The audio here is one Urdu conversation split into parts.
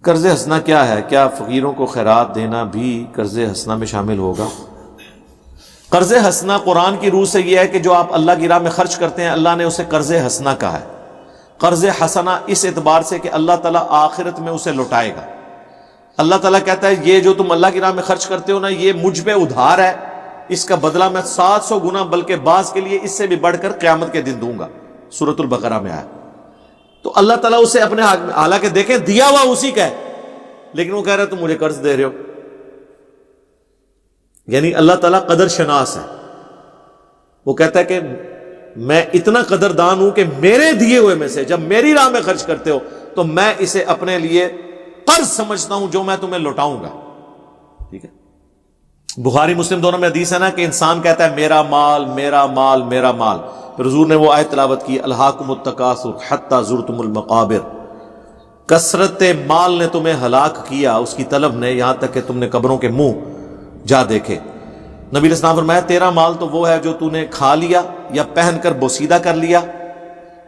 قرض حسنہ کیا ہے؟ کیا فقیروں کو خیرات دینا بھی قرض حسنہ میں شامل ہوگا؟ قرض حسنہ قرآن کی روح سے یہ ہے کہ جو آپ اللہ کی راہ میں خرچ کرتے ہیں، اللہ نے اسے قرض حسنہ کہا ہے۔ قرض حسنہ اس اعتبار سے کہ اللہ تعالیٰ آخرت میں اسے لوٹائے گا۔ اللہ تعالیٰ کہتا ہے یہ جو تم اللہ کی راہ میں خرچ کرتے ہو نا، یہ مجھ پہ ادھار ہے، اس کا بدلہ میں 700 گنا بلکہ بعض کے لیے اس سے بھی بڑھ کر قیامت کے دن دوں گا، سورۃ البقرہ میں آیا۔ تو اللہ تعالیٰ اسے اپنے حق میں، حالانکہ دیکھیں دیا ہوا اسی کا ہے، لیکن وہ کہہ رہا ہے تم مجھے قرض دے رہے ہو۔ یعنی اللہ تعالیٰ قدر شناس ہے، وہ کہتا ہے کہ میں اتنا قدردان ہوں کہ میرے دیے ہوئے میں سے جب میری راہ میں خرچ کرتے ہو تو میں اسے اپنے لیے قرض سمجھتا ہوں جو میں تمہیں لوٹاؤں گا۔ ٹھیک ہے، بخاری مسلم دونوں میں حدیث ہے نا کہ انسان کہتا ہے میرا مال میرا مال میرا مال، پھر حضور نے وہ آیت تلاوت کی الہاکم التکاثر حتی زرتم المقابر، کثرت مال نے تمہیں ہلاک کیا، اس کی طلب نے، یہاں تک کہ تم نے قبروں کے منہ جا دیکھے۔ نبی علیہ السلام فرمایا تیرا مال تو وہ ہے جو تو نے کھا لیا یا پہن کر بوسیدہ کر لیا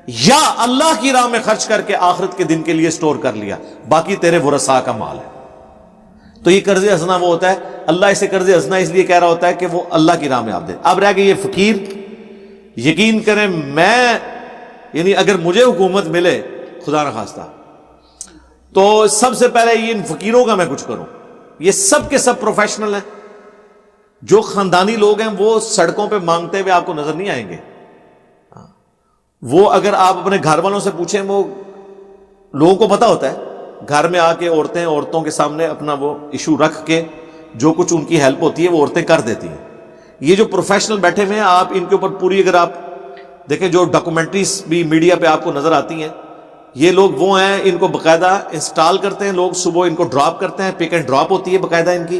یا اللہ کی راہ میں خرچ کر کے آخرت کے دن کے لیے سٹور کر لیا، باقی تیرے ورثاء کا مال ہے۔ تو یہ قرض حسنہ وہ ہوتا ہے، اللہ اسے قرض حسنہ اس لیے کہہ رہا ہوتا ہے کہ وہ اللہ کی راہ میں آپ دے۔ اب رہ گئے یہ فقیر، یقین کریں میں یعنی اگر مجھے حکومت ملے خدا نخواستہ تو سب سے پہلے یہ ان فقیروں کا میں کچھ کروں۔ یہ سب کے سب پروفیشنل ہیں، جو خاندانی لوگ ہیں وہ سڑکوں پہ مانگتے ہوئے آپ کو نظر نہیں آئیں گے۔ وہ اگر آپ اپنے گھر والوں سے پوچھیں، وہ لوگوں کو پتا ہوتا ہے، گھر میں آ کے عورتوں کے سامنے اپنا وہ ایشو رکھ کے جو کچھ ان کی ہیلپ ہوتی ہے وہ عورتیں کر دیتی ہیں۔ یہ جو پروفیشنل بیٹھے ہوئے ہیں، آپ ان کے اوپر پوری اگر آپ دیکھیں، جو ڈاکومنٹریز بھی میڈیا پہ آپ کو نظر آتی ہیں، یہ لوگ وہ ہیں، ان کو باقاعدہ انسٹال کرتے ہیں لوگ، صبح ان کو ڈراپ کرتے ہیں، پک اینڈ ڈراپ ہوتی ہے باقاعدہ ان کی۔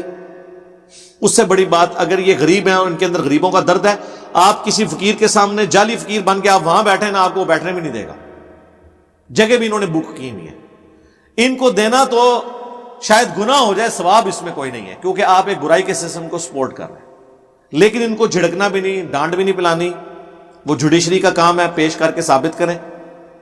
اس سے بڑی بات اگر یہ غریب ہیں اور ان کے اندر غریبوں کا درد ہے، آپ کسی فقیر کے سامنے جعلی فقیر بن کے آپ وہاں بیٹھے نا، آپ کو بیٹھنے بھی نہیں دے گا، جگہ بھی انہوں نے بک کی ہوئی ہے۔ ان کو دینا تو شاید گناہ ہو جائے، ثواب اس میں کوئی نہیں ہے، کیونکہ آپ ایک برائی کے سسٹم کو سپورٹ کر رہے ہیں۔ لیکن ان کو جھڑکنا بھی نہیں، ڈانٹ بھی نہیں پلانی، وہ جوڈیشری کا کام ہے، پیش کر کے ثابت کریں۔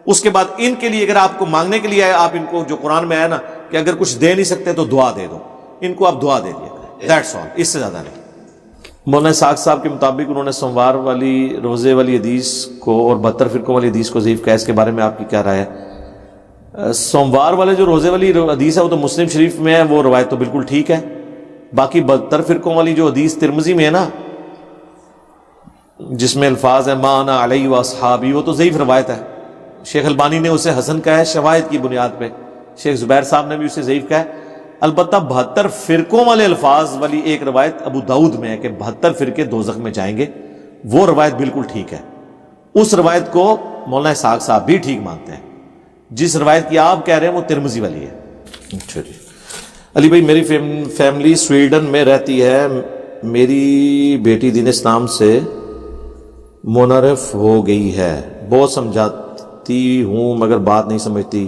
اس کے بعد ان کے لیے اگر آپ کو مانگنے کے لیے آئے، آپ ان کو جو قرآن میں ہے نا کہ اگر کچھ دے نہیں سکتے تو دعا دے دو، ان کو آپ دعا دے دیا کریں، دیٹس آل، اس سے زیادہ نہیں۔ مولانا اسحاق صاحب کے مطابق انہوں نے سوموار والی روزے والی حدیث کو اور 72 فرقوں والی حدیث کو ضعیف کہا، اس کے بارے میں آپ کی کیا رائے ہے؟ سوموار والے جو روزے والی حدیث ہے وہ تو مسلم شریف میں ہے، وہ روایت تو بالکل ٹھیک ہے۔ باقی 72 فرقوں والی جو حدیث ترمذی میں ہے نا، جس میں الفاظ ہیں ما انا علیہ واصحابی، وہ تو ضعیف روایت ہے۔ شیخ البانی نے اسے حسن کہا ہے شواہد کی بنیاد پہ، شیخ زبیر صاحب نے بھی اسے ضعیف کہا ہے۔ البتہ 72 فرقوں والے الفاظ والی ایک روایت ابو داؤد میں ہے کہ 72 فرقے دوزخ میں جائیں گے، وہ روایت بالکل ٹھیک ہے۔ اس روایت کو مولانا اسحاق صاحب بھی ٹھیک مانتے ہیں۔ جس روایت کی آپ کہہ رہے ہیں وہ ترمذی والی ہے۔ اچھا جی، علی بھائی میری فیملی سویڈن میں رہتی ہے، میری بیٹی دین اسلام سے منحرف ہو گئی ہے، بہت سمجھاتی ہوں مگر بات نہیں سمجھتی،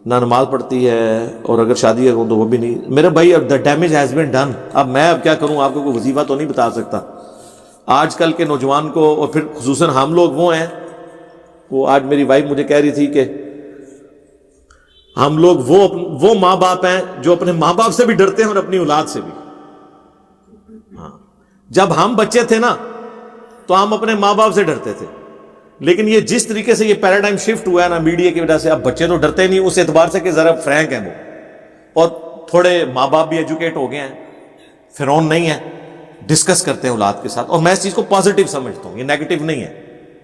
نہ نماز پڑھتی ہے، اور اگر شادی کروں تو وہ بھی نہیں۔ میرے بھائی اب the damage has been done, اب میں اب کیا کروں، آپ کو کوئی وظیفہ تو نہیں بتا سکتا۔ آج کل کے نوجوان کو، اور پھر خصوصاً ہم لوگ وہ ہیں، وہ آج میری وائف مجھے کہہ رہی تھی کہ ہم لوگ وہ ماں باپ ہیں جو اپنے ماں باپ سے بھی ڈرتے ہیں اور اپنی اولاد سے بھی۔ ہاں، جب ہم بچے تھے نا تو ہم اپنے ماں باپ سے ڈرتے تھے، لیکن یہ جس طریقے سے یہ پیراڈائم شفٹ ہوا ہے نا میڈیا کی وجہ سے، اب بچے تو ڈرتے نہیں اس اعتبار سے کہ ذرا فرینک ہیں وہ، اور تھوڑے ماں باپ بھی ایجوکیٹ ہو گئے ہیں، فرعون نہیں ہے، ڈسکس کرتے ہیں اولاد کے ساتھ۔ اور میں اس چیز کو پازیٹیو سمجھتا ہوں، یہ نیگیٹو نہیں ہے،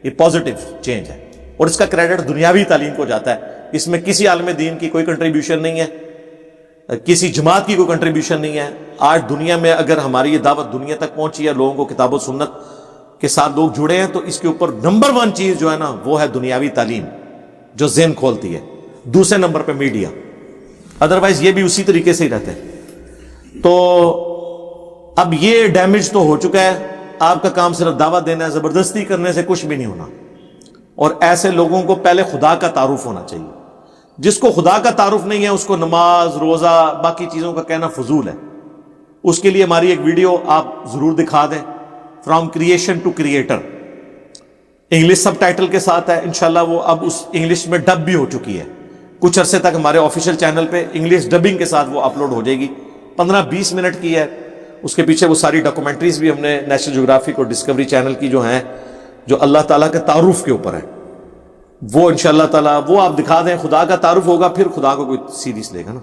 یہ پازیٹیو چینج ہے، اور اس کا کریڈٹ دنیاوی تعلیم کو جاتا ہے۔ اس میں کسی عالم دین کی کوئی کنٹریبیوشن نہیں ہے، کسی جماعت کی کوئی کنٹریبیوشن نہیں ہے۔ آج دنیا میں اگر ہماری یہ دعوت دنیا تک پہنچی ہے، لوگوں کو کتاب و سنت کے ساتھ لوگ جڑے ہیں، تو اس کے اوپر نمبر 1 چیز جو ہے نا وہ ہے دنیاوی تعلیم، جو ذہن کھولتی ہے۔ دوسرے نمبر پہ میڈیا، ادروائز یہ بھی اسی طریقے سے ہی رہتے ہیں۔ تو اب یہ ڈیمیج تو ہو چکا ہے، آپ کا کام صرف دعوت دینا ہے، زبردستی کرنے سے کچھ بھی نہیں ہونا۔ اور ایسے لوگوں کو پہلے خدا کا تعارف ہونا چاہیے۔ جس کو خدا کا تعارف نہیں ہے اس کو نماز، روزہ، باقی چیزوں کا کہنا فضول ہے۔ اس کے لیے ہماری ایک ویڈیو آپ ضرور دکھا دیں، from creation to creator, English subtitle کے ساتھ ہے، انشاءاللہ وہ اب اس انگلش میں ڈب بھی ہو چکی ہے۔ کچھ عرصے تک ہمارے آفیشیل چینل پہ انگلش ڈبنگ کے ساتھ وہ اپلوڈ ہو جائے گی. 15-20 منٹ کی ہے. اس کے پیچھے وہ ساری ڈاکومنٹریز بھی ہم نے نیشنل جیوگرافک اور ڈسکوری چینل کی جو ہیں, جو اللہ تعالیٰ کے تعارف کے اوپر ہیں, وہ انشاءاللہ تعالیٰ وہ آپ دکھا دیں. خدا کا تعارف ہوگا پھر خدا کو کوئی سیریس لے گا نا.